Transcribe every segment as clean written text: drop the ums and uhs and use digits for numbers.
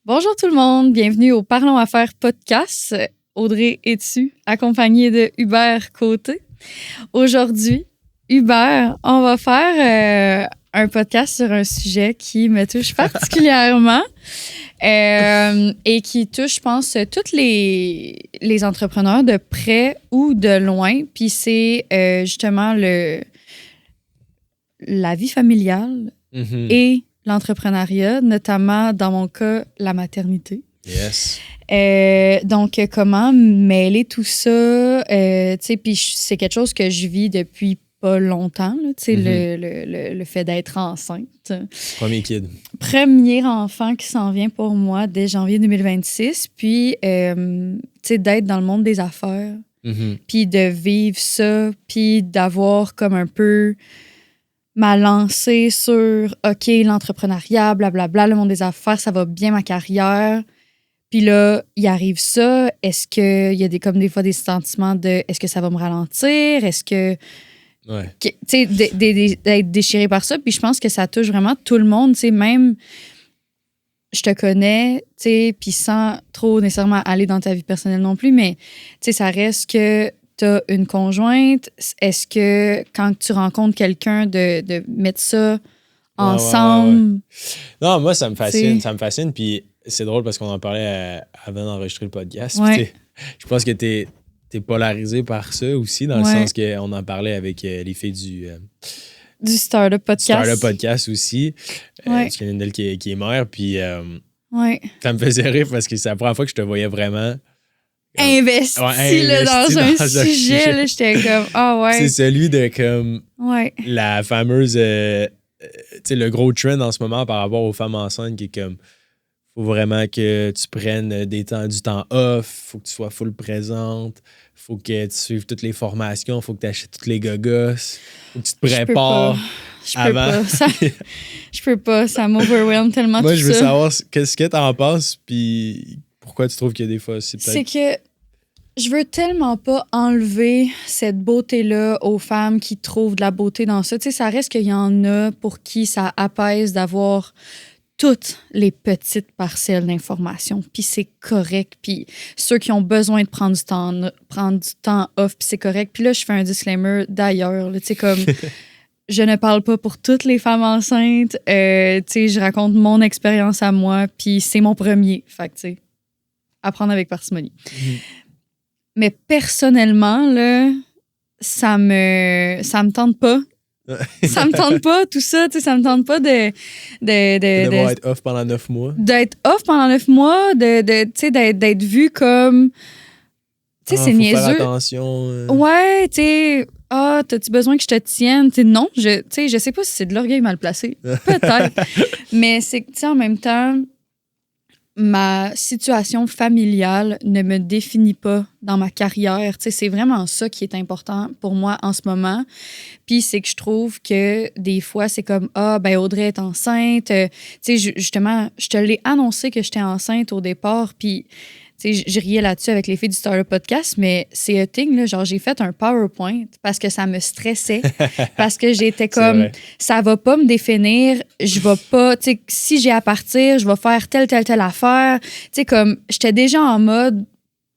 Bonjour tout le monde, bienvenue au Parlons Affaires podcast. Audrey est dessus, accompagnée de Hubert Côté. Aujourd'hui, Hubert, on va faire un podcast sur un sujet qui me touche particulièrement et qui touche, je pense, tous les entrepreneurs de près ou de loin. Puis c'est justement la vie familiale et l'entrepreneuriat, notamment dans mon cas, la maternité. Yes. Donc, comment mêler tout ça? Tu sais, puis c'est quelque chose que je vis depuis pas longtemps, tu sais, le fait d'être enceinte. Premier kid. Premier enfant qui s'en vient pour moi dès janvier 2026. Puis, tu sais, d'être dans le monde des affaires, puis de vivre ça, puis d'avoir comme un peu m'a lancé sur OK, l'entrepreneuriat, blablabla, le monde des affaires, ça va bien ma carrière. Puis là, il arrive ça. Est-ce qu'il y a comme des fois des sentiments de est-ce que ça va me ralentir? Est-ce que. Ouais. Tu sais, d'être déchiré par ça. Puis je pense que ça touche vraiment tout le monde. Tu sais, même je te connais, tu sais, puis sans trop nécessairement aller dans ta vie personnelle non plus, mais tu sais, ça reste que t'as une conjointe. Est-ce que quand tu rencontres quelqu'un, de mettre ça ensemble? Ouais. Non, moi, ça me fascine. T'sais. Ça me fascine. Puis c'est drôle parce qu'on en parlait avant d'enregistrer le podcast. Ouais. Puis je pense que t'es polarisé par ça aussi, dans le sens qu'on en parlait avec les filles du Startup Podcast. Startup Podcast aussi. Parce qu'il y en a une d'elles qui est mère. Puis ça me faisait rire parce que c'est la première fois que je te voyais vraiment investi là, dans un sujet. Là, j'étais comme, C'est celui de comme la fameuse, tu sais, le gros trend en ce moment par rapport aux femmes enceintes qui est comme, faut vraiment que tu prennes du temps off, faut que tu sois full présente, faut que tu suives toutes les formations, faut que tu achètes toutes les gogos, faut que tu te prépares. Je peux pas, ça m'overwhelm tellement. Moi, tout je veux ça. savoir qu'est-ce que t'en penses, puis pourquoi tu trouves qu'il y a des fois c'est peut-être... C'est que je veux tellement pas enlever cette beauté-là aux femmes qui trouvent de la beauté dans ça. Tu sais, ça reste qu'il y en a pour qui ça apaise d'avoir toutes les petites parcelles d'information. Puis c'est correct. Puis ceux qui ont besoin de prendre du temps off, puis c'est correct. Puis là, je fais un disclaimer d'ailleurs. Tu sais, comme... Je ne parle pas pour toutes les femmes enceintes. Tu sais, je raconte mon expérience à moi, puis c'est mon premier. Fait que, tu sais, apprendre avec parcimonie. Mais personnellement, là, ça me tente pas. Ça me tente pas, tout ça. Tu sais, ça me tente pas de devoir être off pendant 9 mois. D'être off pendant 9 mois, tu sais, d'être vu comme... Tu sais, c'est faut niaiseux. faire attention. Ouais, tu sais... t'as-tu besoin que je te tienne? T'sais, non, je sais pas si c'est de l'orgueil mal placé. Peut-être. Mais c'est que, tu sais, en même temps, ma situation familiale ne me définit pas dans ma carrière. Tu sais, c'est vraiment ça qui est important pour moi en ce moment. Puis c'est que je trouve que des fois, c'est comme, Audrey est enceinte. Tu sais, justement, je te l'ai annoncé que j'étais enceinte au départ, puis... Tu sais, je riais là-dessus avec les filles du Startup Podcast, mais c'est un thing, là, genre, j'ai fait un PowerPoint parce que ça me stressait, parce que j'étais comme, ça va pas me définir, je vais pas, tu sais, si j'ai à partir, je vais faire telle affaire. Tu sais, comme, j'étais déjà en mode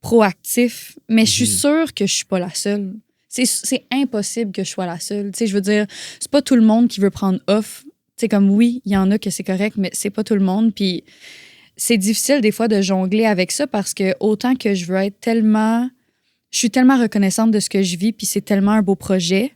proactif, mais je suis sûre que je suis pas la seule. C'est impossible que je sois la seule. Tu sais, je veux dire, c'est pas tout le monde qui veut prendre off. Tu sais, comme, oui, il y en a que c'est correct, mais c'est pas tout le monde, puis... C'est difficile des fois de jongler avec ça parce que autant que je veux être tellement... Je suis tellement reconnaissante de ce que je vis puis c'est tellement un beau projet,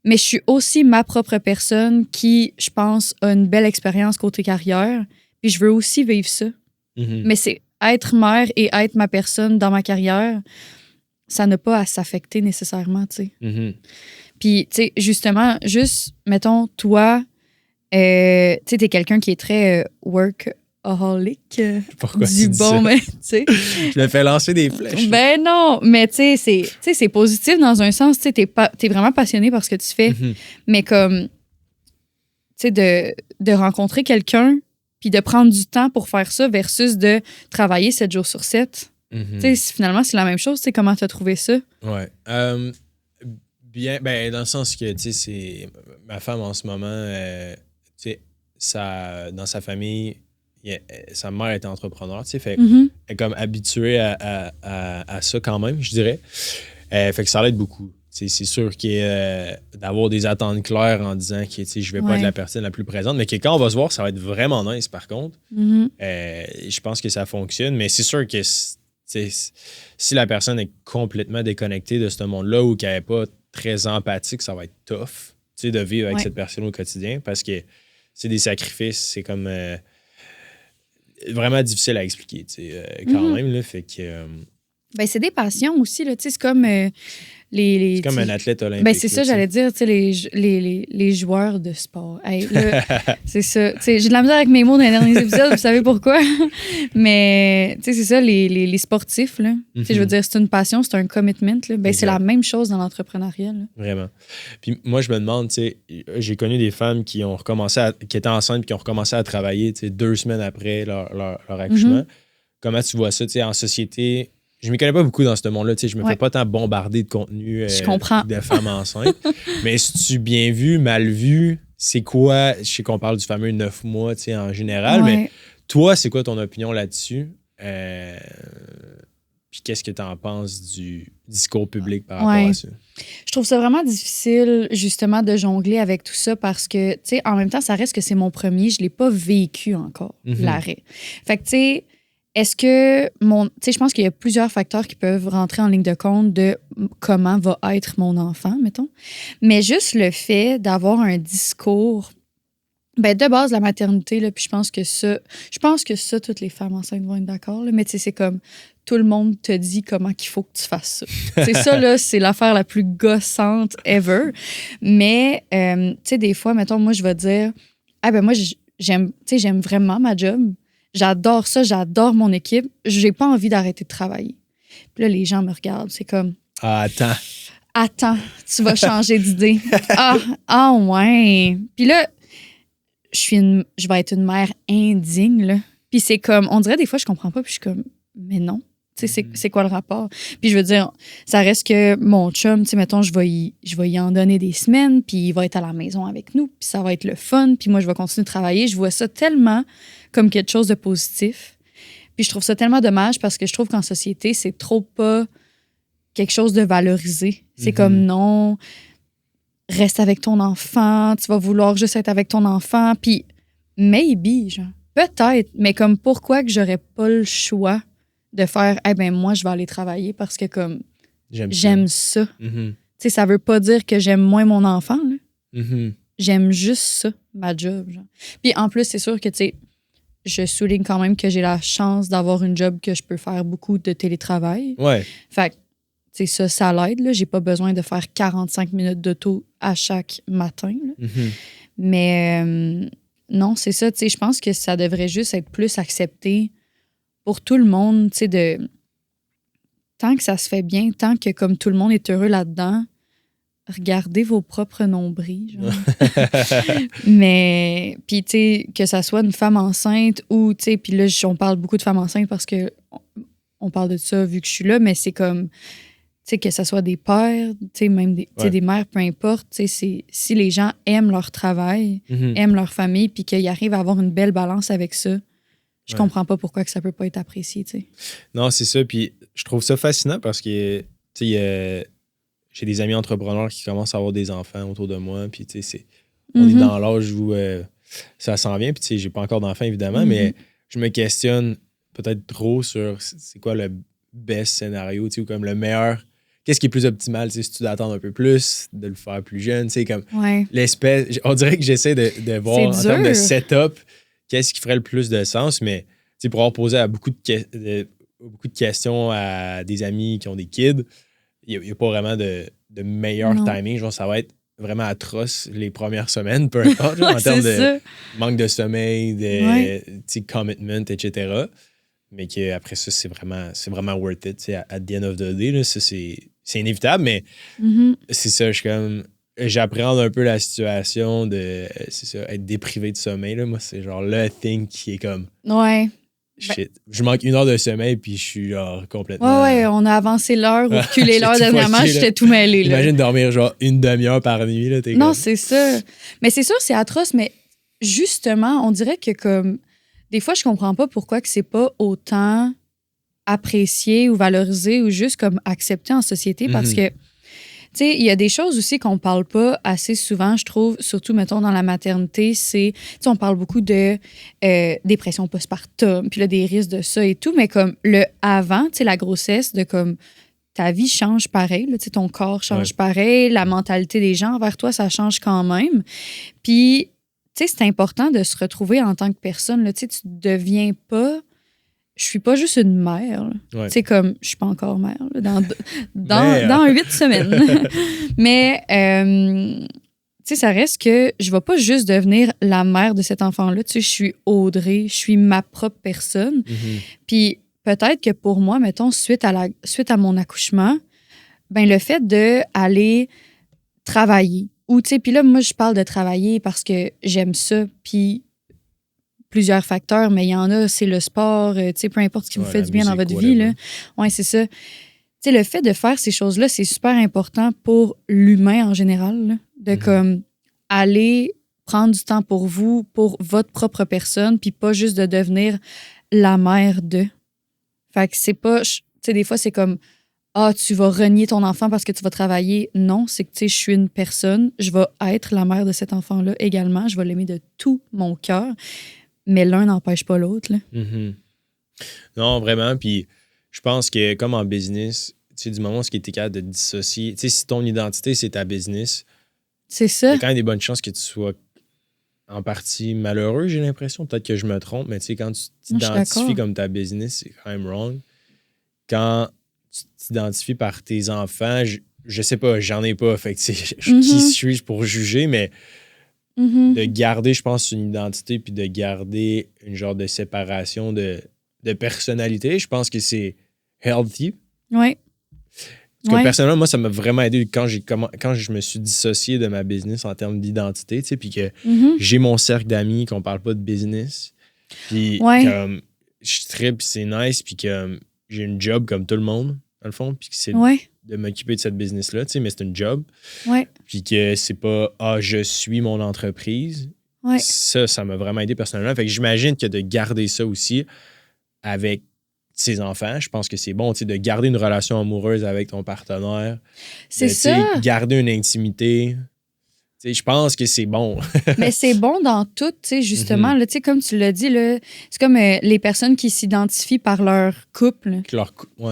mais je suis aussi ma propre personne qui, je pense, a une belle expérience côté carrière puis je veux aussi vivre ça. Mais c'est être mère et être ma personne dans ma carrière, ça n'a pas à s'affecter nécessairement, tu sais. Puis, tu sais, justement, juste, mettons, toi, tu sais, t'es quelqu'un qui est très workaholic. Pourquoi du bon, mais tu sais. Je me fais lancer des flèches. Ben non, mais tu sais, c'est positif dans un sens. Tu sais, t'es vraiment passionné par ce que tu fais. Mais comme, tu sais, de rencontrer quelqu'un puis de prendre du temps pour faire ça versus de travailler 7 jours sur 7. Tu sais, finalement, c'est la même chose. Tu sais, comment t'as trouvé ça? Ouais. Bien, ben, dans le sens que, tu sais, c'est ma femme en ce moment, tu sais, dans sa famille, sa mère était entrepreneur, tu sais, fait Mhm. elle est comme habituée à ça quand même, je dirais. Fait que ça l'aide beaucoup. C'est sûr d'avoir des attentes claires en disant que je vais pas être la personne la plus présente, mais que quand on va se voir, ça va être vraiment nice par contre. Mhm. Je pense que ça fonctionne, mais c'est sûr que si la personne est complètement déconnectée de ce monde-là ou qu'elle n'est pas très empathique, ça va être tough de vivre avec cette personne au quotidien parce que c'est des sacrifices, c'est comme vraiment difficile à expliquer quand même. Là, fait que, ben, c'est des passions aussi. Là, c'est comme c'est comme un athlète olympique. Ben, c'est ça, j'allais dire, les joueurs de sport. Hey, là, c'est ça. J'ai de la misère avec mes mots dans les derniers épisodes, vous savez pourquoi. Mais c'est ça, les sportifs. Là, je veux dire, c'est une passion, c'est un commitment. Là. Ben, c'est la même chose dans l'entrepreneuriat. Là. Vraiment. Puis moi, je me demande, j'ai connu des femmes qui ont recommencé qui étaient enceintes et qui ont recommencé à travailler 2 semaines après leur accouchement. Comment tu vois ça en société? Je ne m'y connais pas beaucoup dans ce monde-là. Je ne me fais pas tant bombarder de contenu de femmes enceintes. Mais est-ce bien vu, mal vu? C'est quoi? Je sais qu'on parle du fameux 9 mois en général, mais toi, c'est quoi ton opinion là-dessus? Puis qu'est-ce que tu en penses du discours public par rapport à ça? Je trouve ça vraiment difficile, justement, de jongler avec tout ça parce que, en même temps, ça reste que c'est mon premier. Je ne l'ai pas vécu encore, l'arrêt. Fait que, tu sais, est-ce que je pense qu'il y a plusieurs facteurs qui peuvent rentrer en ligne de compte de comment va être mon enfant, mettons. Mais juste le fait d'avoir un discours, ben de base, la maternité, là, puis je pense que ça, toutes les femmes enceintes vont être d'accord, là, mais c'est comme tout le monde te dit comment qu'il faut que tu fasses ça. C'est ça, là, c'est l'affaire la plus gossante ever. Mais, des fois, mettons, moi, je vais dire, moi, j'aime vraiment ma job. J'adore ça, j'adore mon équipe. J'ai pas envie d'arrêter de travailler. Puis là, les gens me regardent. C'est comme... Attends, tu vas changer d'idée. Ouais. Puis là, je vais être une mère indigne, là. Puis c'est comme... On dirait des fois, je comprends pas. Puis je suis comme... Mais non. C'est quoi le rapport? Puis je veux dire, ça reste que mon chum, mettons, je vais y en donner des semaines, puis il va être à la maison avec nous, puis ça va être le fun, puis moi, je vais continuer de travailler. Je vois ça tellement comme quelque chose de positif. Puis je trouve ça tellement dommage parce que je trouve qu'en société, c'est trop pas quelque chose de valorisé. C'est comme non, reste avec ton enfant, tu vas vouloir juste être avec ton enfant, puis maybe, genre, peut-être, mais comme pourquoi que j'aurais pas le choix de faire, moi, je vais aller travailler parce que comme j'aime ça. Ça veut pas dire que j'aime moins mon enfant. Là. J'aime juste ça, ma job. Genre. Puis en plus, c'est sûr que, je souligne quand même que j'ai la chance d'avoir une job que je peux faire beaucoup de télétravail. Ouais. Fait que, ça l'aide. Là. J'ai pas besoin de faire 45 minutes d'auto à chaque matin. Là. Mais non, c'est ça. Je pense que ça devrait juste être plus accepté pour tout le monde, tant que ça se fait bien, tant que comme tout le monde est heureux là-dedans, regardez vos propres nombrils. Genre. Mais, puis que ça soit une femme enceinte ou, puis là, on parle beaucoup de femmes enceintes parce que on parle de ça vu que je suis là, mais c'est comme, que ça soit des pères, même des mères, peu importe, si les gens aiment leur travail, aiment leur famille, puis qu'ils arrivent à avoir une belle balance avec ça, je comprends pas pourquoi que ça peut pas être apprécié, Non, c'est ça. Puis je trouve ça fascinant parce que, j'ai des amis entrepreneurs qui commencent à avoir des enfants autour de moi. Puis, on est dans l'âge où ça s'en vient. Puis, j'ai pas encore d'enfants, évidemment, mais je me questionne peut-être trop sur c'est quoi le best scénario, ou comme le meilleur. Qu'est-ce qui est plus optimal, si tu dois attendre un peu plus, de le faire plus jeune, comme l'espèce. On dirait que j'essaie de voir en termes de setup qu'est-ce qui ferait le plus de sens, mais pour avoir posé à beaucoup de questions à des amis qui ont des kids, il n'y a pas vraiment de meilleur timing. Genre, ça va être vraiment atroce les premières semaines, peu importe, en termes de manque de sommeil, de commitment, etc. Mais qu'après ça, c'est vraiment worth it. At the end of the day, là, ça, c'est inévitable, mais c'est ça, j'appréhende un peu la situation de être déprivé de sommeil. Là. Moi, c'est genre le thing qui est comme shit. Je manque 1 heure de sommeil puis je suis genre complètement. On a avancé l'heure ou reculé l'heure dernièrement, j'étais tout mêlé. Là. Imagine dormir genre 1 demi-heure par nuit. Là, non, c'est ça. Mais c'est sûr, c'est atroce, mais justement, on dirait que comme des fois, je comprends pas pourquoi que c'est pas autant apprécié ou valorisé ou juste comme accepté en société parce que, tu sais, il y a des choses aussi qu'on parle pas assez souvent, je trouve, surtout, mettons, dans la maternité, c'est, tu sais, on parle beaucoup de dépression postpartum, puis là, des risques de ça et tout, mais comme le avant, tu sais, la grossesse, de comme ta vie change pareil, là, tu sais, ton corps change pareil, la mentalité des gens envers toi, ça change quand même. Puis, tu sais, c'est important de se retrouver en tant que personne, là, tu sais, tu deviens pas... Je suis pas juste une mère. Tu sais, comme, je suis pas encore mère, là, dans 8 semaines. Mais, tu sais, ça reste que je vais pas juste devenir la mère de cet enfant-là. Tu sais, je suis Audrey, je suis ma propre personne. Puis peut-être que pour moi, mettons, suite à mon accouchement, ben le fait d'aller travailler, ou, tu sais, puis là, moi, je parle de travailler parce que j'aime ça, puis plusieurs facteurs, mais il y en a, c'est le sport, tu sais, peu importe ce qui vous fait du bien dans votre vie, là. Ouais, c'est ça. Tu sais, le fait de faire ces choses-là, c'est super important pour l'humain en général, là, de comme aller prendre du temps pour vous, pour votre propre personne, puis pas juste de devenir la mère de. Fait que c'est pas, tu sais, des fois, c'est comme, tu vas renier ton enfant parce que tu vas travailler. Non, c'est que, tu sais, je suis une personne, je vais être la mère de cet enfant-là également, je vais l'aimer de tout mon cœur. Mais l'un n'empêche pas l'autre. Là. Non, vraiment. Puis je pense que comme en business, tu sais, du moment où tu es capable de te dissocier, tu sais, si ton identité, c'est ta business, c'est ça. Il y a quand même des bonnes chances que tu sois en partie malheureux, j'ai l'impression. Peut-être que je me trompe, mais tu sais, quand tu t'identifies comme ta business, c'est quand même wrong. Quand tu t'identifies par tes enfants, je sais pas, j'en ai pas. Fait que, qui suis-je pour juger, mais de garder, je pense, une identité puis de garder une genre de séparation de personnalité, je pense que c'est healthy. Oui. Parce que personnellement, moi, ça m'a vraiment aidé quand je me suis dissocié de ma business en termes d'identité, tu sais, puis que j'ai mon cercle d'amis, qu'on parle pas de business. Puis comme je tripe, c'est nice, puis que j'ai une job comme tout le monde, dans le fond, puis que c'est de m'occuper de cette business-là, tu sais, mais c'est une job. Puis que c'est pas « je suis mon entreprise ». Ça m'a vraiment aidé personnellement. Fait que j'imagine que de garder ça aussi avec ses enfants, je pense que c'est bon, tu sais, de garder une relation amoureuse avec ton partenaire. C'est ça. Garder une intimité. Je pense que c'est bon. Mais c'est bon dans tout, tu sais, justement. Là, comme tu l'as dit, là, c'est comme les personnes qui s'identifient par leur couple.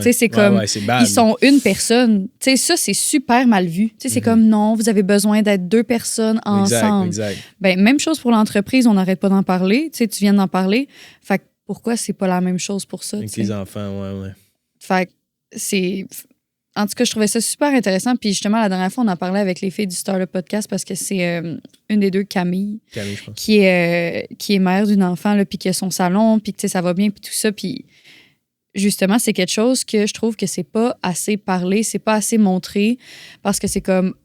C'est comme, ils sont une personne. Tu sais, ça, c'est super mal vu. C'est comme, non, vous avez besoin d'être deux personnes ensemble. Exact. Ben, même chose pour l'entreprise, on n'arrête pas d'en parler. Tu sais, tu viens d'en parler. Fait que pourquoi c'est pas la même chose pour ça? Avec les enfants, ouais. Fait que c'est... En tout cas, je trouvais ça super intéressant. Puis justement, la dernière fois, on en parlait avec les filles du Startup Podcast parce que c'est une des deux, Camille, je pense. qui est mère d'une enfant, là, puis qui a son salon, puis que ça va bien, puis tout ça. Puis justement, c'est quelque chose que je trouve que c'est pas assez parlé, c'est pas assez montré parce que c'est comme,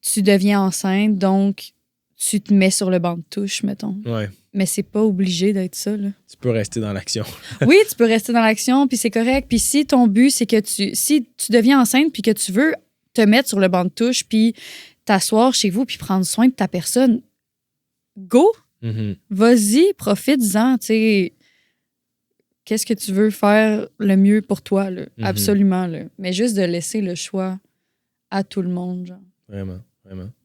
tu deviens enceinte, donc tu te mets sur le banc de touche, mettons. Ouais. Mais c'est pas obligé d'être ça, là. Tu peux rester dans l'action. Oui, tu peux rester dans l'action, puis c'est correct. Puis si ton but, c'est que si tu deviens enceinte, puis que tu veux te mettre sur le banc de touche, puis t'asseoir chez vous, puis prendre soin de ta personne, go! Vas-y, profite-en, tu sais. Qu'est-ce que tu veux faire le mieux pour toi, là? Absolument, là. Mais juste de laisser le choix à tout le monde, genre. Vraiment.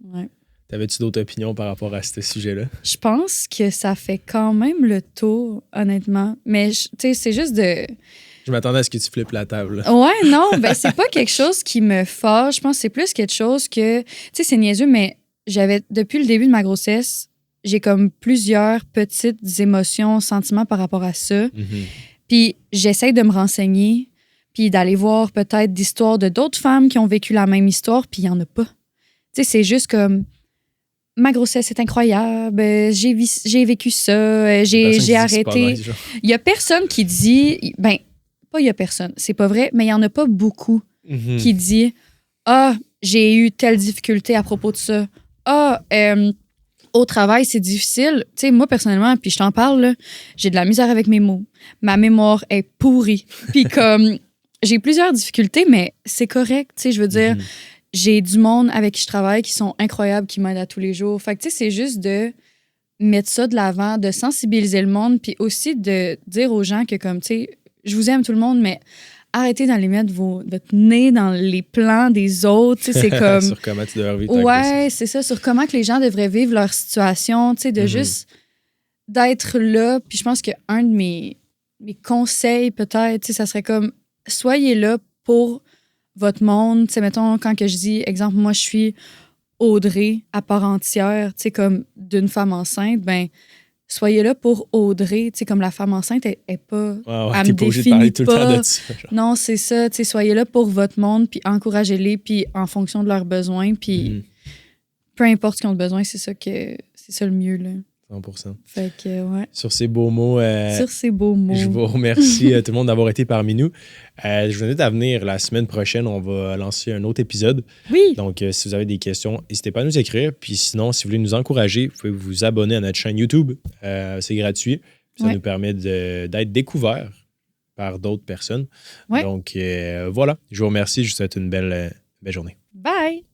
Ouais. T'avais-tu d'autres opinions par rapport à ce sujet-là? Je pense que ça fait quand même le tour, honnêtement. Mais, tu sais, c'est juste de... Je m'attendais à ce que tu flippes la table. Ouais, non, ben c'est pas quelque chose qui me fâche. Je pense que c'est plus quelque chose que... Tu sais, c'est niaiseux, mais depuis le début de ma grossesse, j'ai comme plusieurs petites émotions, sentiments par rapport à ça. Puis j'essaie de me renseigner, puis d'aller voir peut-être d'histoires de d'autres femmes qui ont vécu la même histoire, puis il y en a pas. Tu sais, c'est juste comme... Ma grossesse est incroyable, j'ai vécu ça, j'ai arrêté. Il y a personne qui dit, ben, pas il y a personne, c'est pas vrai, mais il y en a pas beaucoup qui dit, j'ai eu telle difficulté à propos de ça. Au travail, c'est difficile. Tu sais, moi, personnellement, puis je t'en parle, là, j'ai de la misère avec mes mots. Ma mémoire est pourrie. Puis comme, j'ai plusieurs difficultés, mais c'est correct, tu sais, je veux dire... J'ai du monde avec qui je travaille qui sont incroyables, qui m'aident à tous les jours. Fait que, tu sais, c'est juste de mettre ça de l'avant, de sensibiliser le monde, puis aussi de dire aux gens que, comme, tu sais, je vous aime tout le monde, mais arrêtez d'aller mettre votre nez dans les plans des autres. Tu sais, c'est comme... Sur comment tu devrais vivre ta ouais, c'est ça. Sur comment que les gens devraient vivre leur situation. Tu sais, de juste d'être là. Puis je pense qu'un de mes conseils, peut-être, tu sais, ça serait comme, soyez là pour votre monde. Tu sais, mettons, quand que je dis, exemple, moi, je suis Audrey à part entière, tu sais, comme d'une femme enceinte, ben soyez là pour Audrey, tu sais, comme la femme enceinte, elle est pas... elle t'es pas obligée de parler tout le temps de ça. Non, c'est ça, tu sais, soyez là pour votre monde, puis encouragez-les, puis en fonction de leurs besoins, puis peu importe ce qu'ils ont besoin, c'est ça le mieux, là. 100%. Fait que, ouais. Sur ces beaux mots... Je vous remercie tout le monde d'avoir été parmi nous. Je vous invite à venir la semaine prochaine. On va lancer un autre épisode. Oui. Donc, si vous avez des questions, n'hésitez pas à nous écrire. Puis sinon, si vous voulez nous encourager, vous pouvez vous abonner à notre chaîne YouTube. C'est gratuit. Ça nous permet d'être découverts par d'autres personnes. Ouais. Donc, voilà. Je vous remercie. Je vous souhaite une belle journée. Bye!